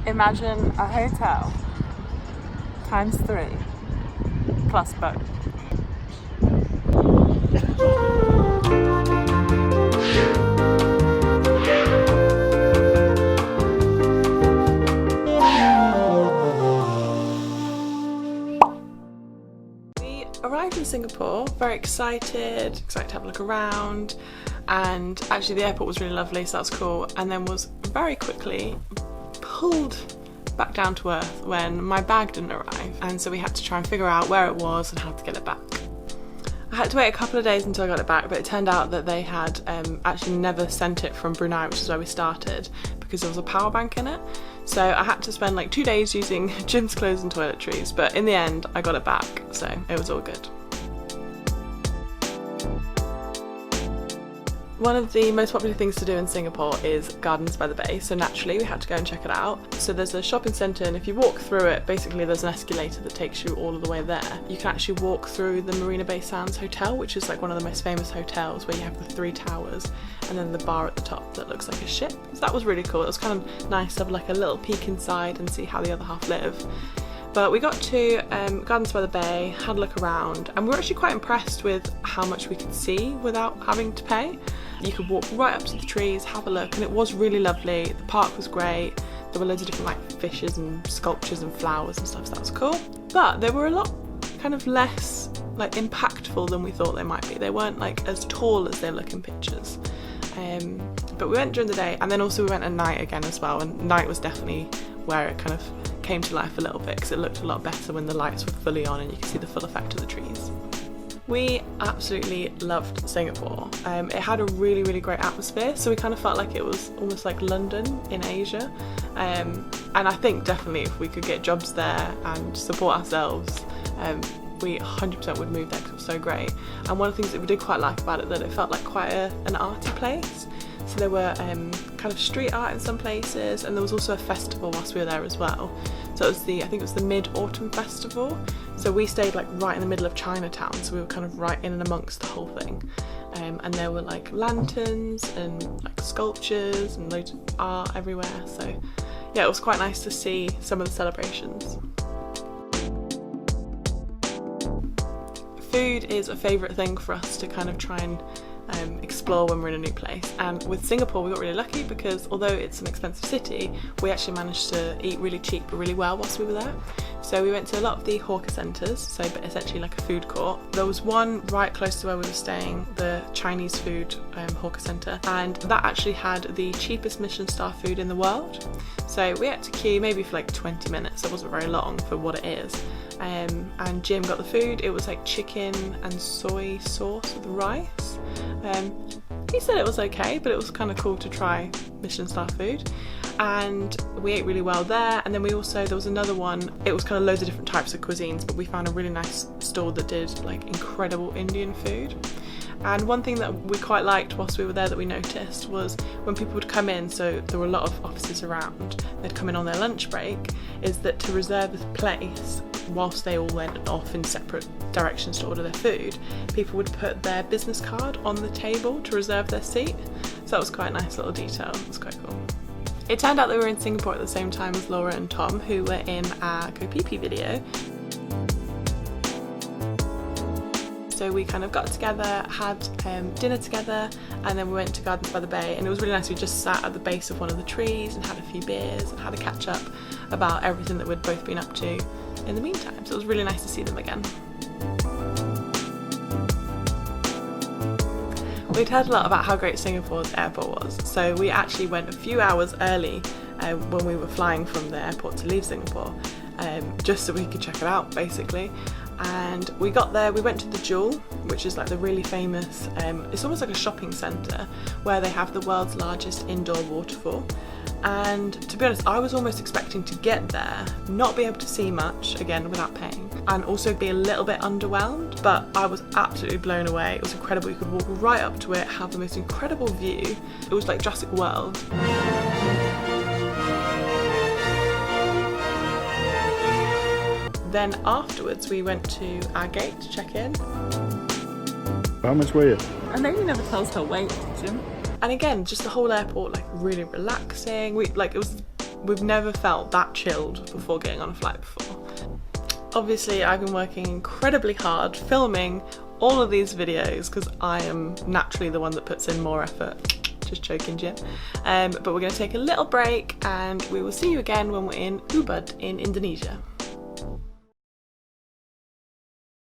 Imagine a hotel times 3 plus boat. We arrived in Singapore, very excited to have a look around, and actually the airport was really lovely, so that was cool, and then was very quickly pulled back down to earth when my bag didn't arrive, and so we had to try and figure out where it was and how to get it back. I had to wait a couple of days until I got it back, but it turned out that they had actually never sent it from Brunei, which is where we started, because there was a power bank in it. So I had to spend like 2 days using Jim's clothes and toiletries, but in the end I got it back, so it was all good. One of the most popular things to do in Singapore is Gardens by the Bay, so naturally we had to go and check it out. So there's a shopping centre, and if you walk through it, basically there's an escalator that takes you all of the way there. You can actually walk through the Marina Bay Sands Hotel, which is like one of the most famous hotels, where you have the 3 towers and then the bar at the top that looks like a ship. So that was really cool. It was kind of nice to have like a little peek inside and see how the other half live. But we got to Gardens by the Bay, had a look around, and we were actually quite impressed with how much we could see without having to pay. You could walk right up to the trees, have a look, and it was really lovely. The park was great. There were loads of different like fishes and sculptures and flowers and stuff, so that was cool. But they were a lot kind of less like impactful than we thought they might be. They weren't like as tall as they look in pictures. But we went during the day, and then also we went at night again as well, and night was definitely where it kind of came to life a little bit, because it looked a lot better when the lights were fully on and you could see the full effect of the trees. We absolutely loved Singapore. It had a really great atmosphere, so we kind of felt like it was almost like London in Asia, and I think definitely if we could get jobs there and support ourselves, we 100% would move there because it was so great. And one of the things that we did quite like about it, that it felt like quite an arty place. So there were kind of street art in some places, and there was also a festival whilst we were there as well. So it was I think it was the Mid-Autumn Festival. So we stayed like right in the middle of Chinatown, so we were kind of right in and amongst the whole thing. And there were like lanterns and like sculptures and loads of art everywhere. So yeah, it was quite nice to see some of the celebrations. Food is a favourite thing for us to kind of try and explore when we're in a new place, and with Singapore we got really lucky because although it's an expensive city, we actually managed to eat really cheap but really well whilst we were there. So we went to a lot of the hawker centres, so essentially like a food court. There was one right close to where we were staying, the Chinese food hawker centre, and that actually had the cheapest Michelin star food in the world. So we had to queue maybe for like 20 minutes, so it wasn't very long for what it is. And Jim got the food. It was like chicken and soy sauce with rice. He said it was okay, but it was kind of cool to try Michelin star food, and we ate really well there. And then there was another one, it was kind of loads of different types of cuisines, but we found a really nice stall that did like incredible Indian food. And one thing that we quite liked whilst we were there that we noticed was when people would come in, so there were a lot of offices around, they'd come in on their lunch break, is that to reserve a place whilst they all went off in separate directions to order their food, people would put their business card on the table to reserve their seat. So that was quite a nice little detail. It was quite cool. It turned out that we were in Singapore at the same time as Laura and Tom, who were in our Koh Phi Phi video. So we kind of got together, had dinner together, and then we went to Gardens by the Bay, and it was really nice. We just sat at the base of one of the trees and had a few beers and had a catch up about everything that we'd both been up to in the meantime. So it was really nice to see them again. We'd heard a lot about how great Singapore's airport was, so we actually went a few hours early when we were flying from the airport to leave Singapore, just so we could check it out basically. And we got there, we went to the Jewel, which is like the really famous, it's almost like a shopping centre where they have the world's largest indoor waterfall. And to be honest, I was almost expecting to get there, not be able to see much, again without paying, and also be a little bit underwhelmed, but I was absolutely blown away. It was incredible. You could walk right up to it, have the most incredible view. It was like Jurassic World. Then afterwards we went to our gate to check in. How much were you? A lady never tells her weight, Jim. And again, just the whole airport, like really relaxing. It was We've never felt that chilled before getting on a flight before. Obviously, I've been working incredibly hard filming all of these videos because I am naturally the one that puts in more effort. Just joking, Jim. But we're going to take a little break and we will see you again when we're in Ubud in Indonesia.